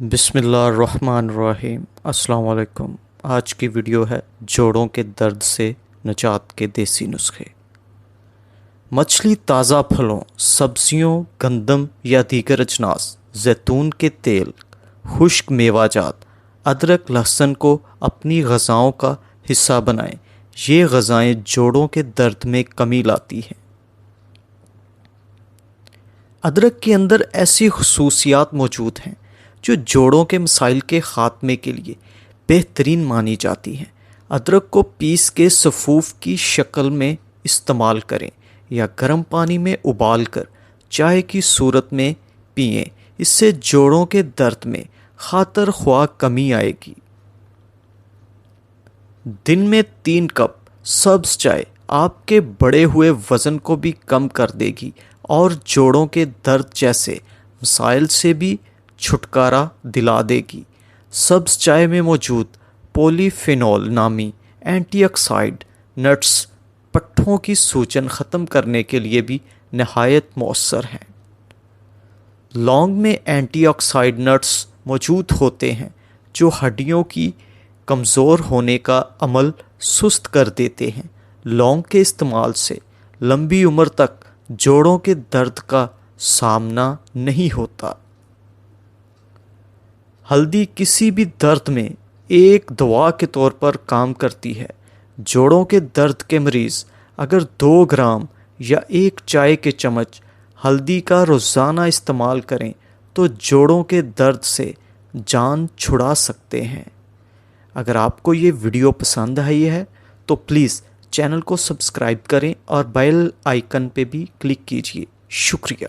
بسم اللہ الرحمن الرحیم۔ السلام علیکم۔ آج کی ویڈیو ہے جوڑوں کے درد سے نجات کے دیسی نسخے۔ مچھلی، تازہ پھلوں، سبزیوں، گندم یا دیگر اجناس، زیتون کے تیل، خشک میوہ جات، ادرک، لہسن کو اپنی غذاؤں کا حصہ بنائیں۔ یہ غذائیں جوڑوں کے درد میں کمی لاتی ہیں۔ ادرک کے اندر ایسی خصوصیات موجود ہیں جو جوڑوں کے مسائل کے خاتمے کے لیے بہترین مانی جاتی ہیں۔ ادرک کو پیس کے سفوف کی شکل میں استعمال کریں یا گرم پانی میں ابال کر چائے کی صورت میں پئیں۔ اس سے جوڑوں کے درد میں خاطر خواہ کمی آئے گی۔ دن میں 3 کپ سبز چائے آپ کے بڑھے ہوئے وزن کو بھی کم کر دے گی اور جوڑوں کے درد جیسے مسائل سے بھی چھٹکارا دلا دے گی۔ سبز چائے میں موجود پولی فینول نامی اینٹی آکسائڈ نٹس پٹھوں کی سوجن ختم کرنے کے لیے بھی نہایت مؤثر ہیں۔ لونگ میں اینٹی آکسائڈ نٹس موجود ہوتے ہیں جو ہڈیوں کی کمزور ہونے کا عمل سست کر دیتے ہیں۔ لونگ کے استعمال سے لمبی عمر تک جوڑوں کے درد کا سامنا نہیں ہوتا۔ ہلدی کسی بھی درد میں ایک دوا کے طور پر کام کرتی ہے۔ جوڑوں کے درد کے مریض اگر 2 گرام یا 1 چائے کے چمچ ہلدی کا روزانہ استعمال کریں تو جوڑوں کے درد سے جان چھڑا سکتے ہیں۔ اگر آپ کو یہ ویڈیو پسند آئی ہے تو پلیز چینل کو سبسکرائب کریں اور بیل آئیکن پہ بھی کلک کیجیے۔ شکریہ۔